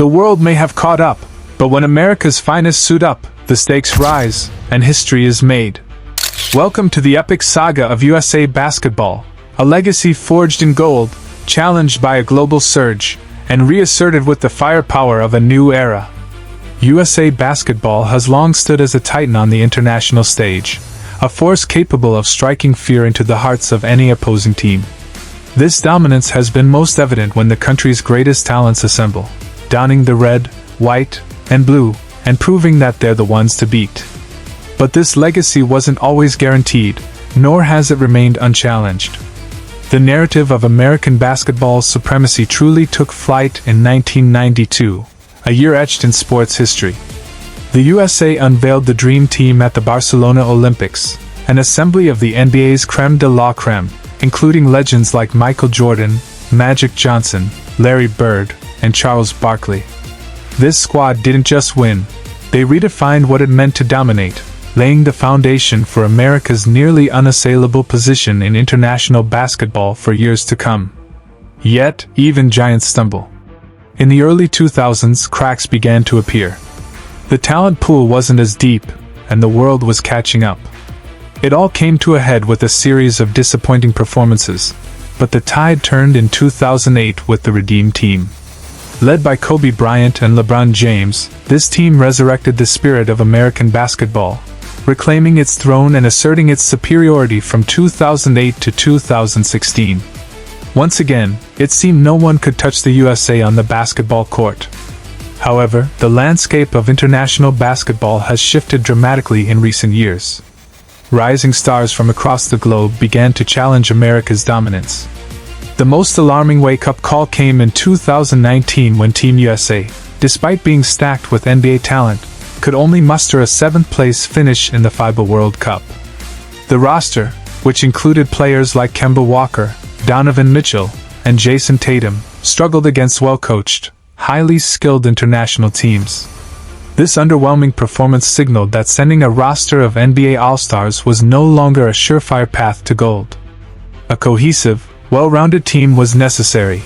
The world may have caught up, but when America's finest suit up, the stakes rise, and history is made. Welcome to the epic saga of USA basketball, a legacy forged in gold, challenged by a global surge, and reasserted with the firepower of a new era. USA basketball has long stood as a titan on the international stage, a force capable of striking fear into the hearts of any opposing team. This dominance has been most evident when the country's greatest talents assemble, donning the red, white, and blue, and proving that they're the ones to beat. But this legacy wasn't always guaranteed, nor has it remained unchallenged. The narrative of American basketball's supremacy truly took flight in 1992, a year etched in sports history. The USA unveiled the Dream Team at the Barcelona Olympics, an assembly of the NBA's crème de la crème, including legends like Michael Jordan, Magic Johnson, Larry Bird, and Charles Barkley. This squad didn't just win, they redefined what it meant to dominate, laying the foundation for America's nearly unassailable position in international basketball for years to come. Yet, even giants stumble. In the early 2000s, cracks began to appear. The talent pool wasn't as deep, and the world was catching up. It all came to a head with a series of disappointing performances, but the tide turned in 2008 with the Redeem Team. Led by Kobe Bryant and LeBron James, this team resurrected the spirit of American basketball, reclaiming its throne and asserting its superiority from 2008 to 2016. Once again, it seemed no one could touch the USA on the basketball court. However, the landscape of international basketball has shifted dramatically in recent years. Rising stars from across the globe began to challenge America's dominance. The most alarming wake-up call came in 2019 when Team USA, despite being stacked with NBA talent, could only muster a 7th-place finish in the FIBA World Cup. The roster, which included players like Kemba Walker, Donovan Mitchell, and Jason Tatum, struggled against well-coached, highly skilled international teams. This underwhelming performance signaled that sending a roster of NBA All-Stars was no longer a surefire path to gold. A cohesive, well-rounded team was necessary,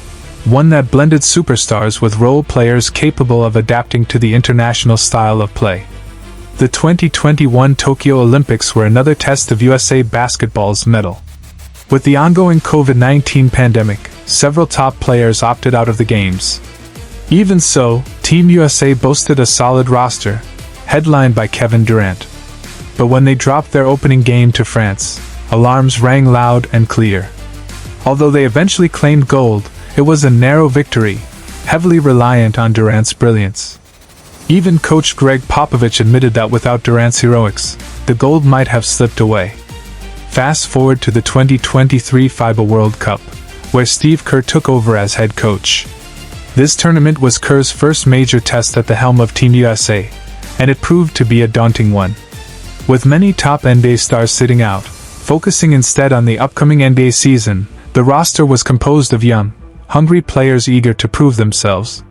one that blended superstars with role players capable of adapting to the international style of play. The 2021 Tokyo Olympics were another test of USA basketball's mettle. With the ongoing COVID-19 pandemic, several top players opted out of the games. Even so, Team USA boasted a solid roster, headlined by Kevin Durant. But when they dropped their opening game to France, alarms rang loud and clear. Although they eventually claimed gold, it was a narrow victory, heavily reliant on Durant's brilliance. Even coach Greg Popovich admitted that without Durant's heroics, the gold might have slipped away. Fast forward to the 2023 FIBA World Cup, where Steve Kerr took over as head coach. This tournament was Kerr's first major test at the helm of Team USA, and it proved to be a daunting one. With many top NBA stars sitting out, focusing instead on the upcoming NBA season, the roster was composed of young, hungry players eager to prove themselves.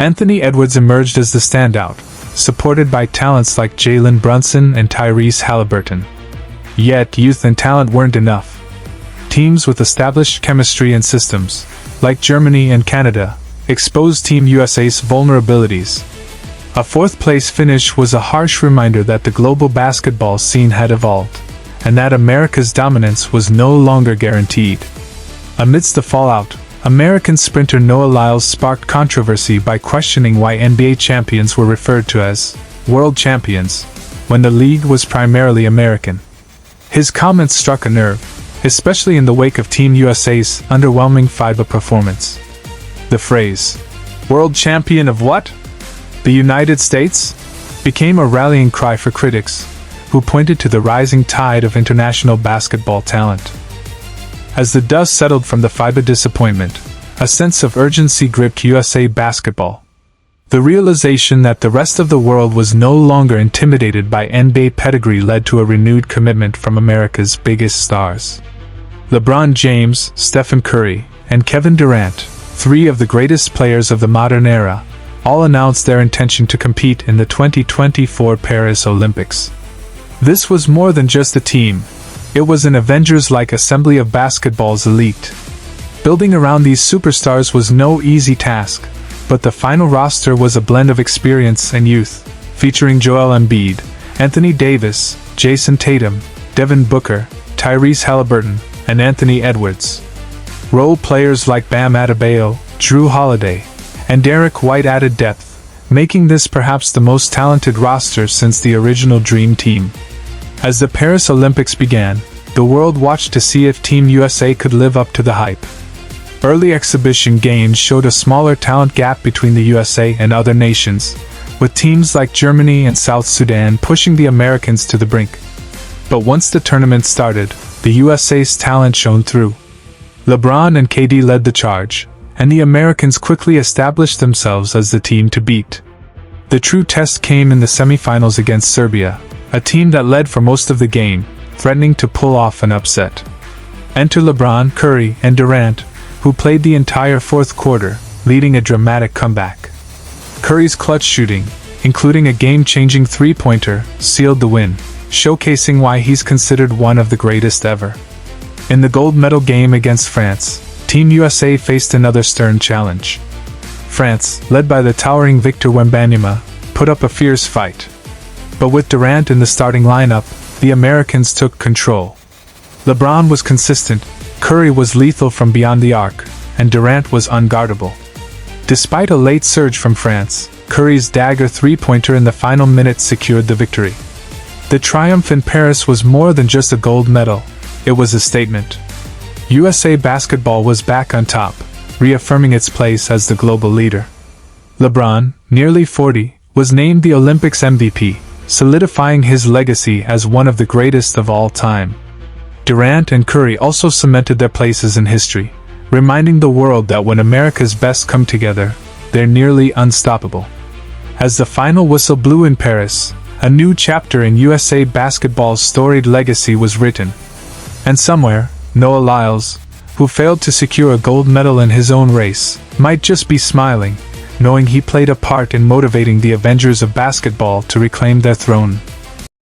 Anthony Edwards emerged as the standout, supported by talents like Jalen Brunson and Tyrese Haliburton. Yet, youth and talent weren't enough. Teams with established chemistry and systems, like Germany and Canada, exposed Team USA's vulnerabilities. A 4th-place finish was a harsh reminder that the global basketball scene had evolved, and that America's dominance was no longer guaranteed. Amidst the fallout, American sprinter Noah Lyles sparked controversy by questioning why NBA champions were referred to as world champions, when the league was primarily American. His comments struck a nerve, especially in the wake of Team USA's underwhelming FIBA performance. The phrase, "World champion of what? The United States?" became a rallying cry for critics, who pointed to the rising tide of international basketball talent. As the dust settled from the FIBA disappointment, a sense of urgency gripped USA basketball. The realization that the rest of the world was no longer intimidated by NBA pedigree led to a renewed commitment from America's biggest stars. LeBron James, Stephen Curry, and Kevin Durant, 3 of the greatest players of the modern era, all announced their intention to compete in the 2024 Paris Olympics. This was more than just a team. It was an Avengers-like assembly of basketball's elite. Building around these superstars was no easy task, but the final roster was a blend of experience and youth, featuring Joel Embiid, Anthony Davis, Jason Tatum, Devin Booker, Tyrese Halliburton, and Anthony Edwards. Role players like Bam Adebayo, Drew Holiday, and Derek White added depth, making this perhaps the most talented roster since the original Dream Team. As the Paris Olympics began, the world watched to see if Team USA could live up to the hype. Early exhibition games showed a smaller talent gap between the USA and other nations, with teams like Germany and South Sudan pushing the Americans to the brink. But once the tournament started, the USA's talent shone through. LeBron and KD led the charge, and the Americans quickly established themselves as the team to beat. The true test came in the semifinals against Serbia, a team that led for most of the game, threatening to pull off an upset. Enter LeBron, Curry, and Durant, who played the entire fourth quarter, leading a dramatic comeback. Curry's clutch shooting, including a game-changing three-pointer, sealed the win, showcasing why he's considered one of the greatest ever. In the gold medal game against France, Team USA faced another stern challenge. France, led by the towering Victor Wembanyama, put up a fierce fight. But with Durant in the starting lineup, the Americans took control. LeBron was consistent, Curry was lethal from beyond the arc, and Durant was unguardable. Despite a late surge from France, Curry's dagger three-pointer in the final minute secured the victory. The triumph in Paris was more than just a gold medal, it was a statement. USA basketball was back on top, reaffirming its place as the global leader. LeBron, nearly 40, was named the Olympics MVP, solidifying his legacy as one of the greatest of all time. Durant and Curry also cemented their places in history, reminding the world that when America's best come together, they're nearly unstoppable. As the final whistle blew in Paris, a new chapter in USA basketball's storied legacy was written. And somewhere, Noah Lyles, who failed to secure a gold medal in his own race, might just be smiling, knowing he played a part in motivating the Avengers of basketball to reclaim their throne.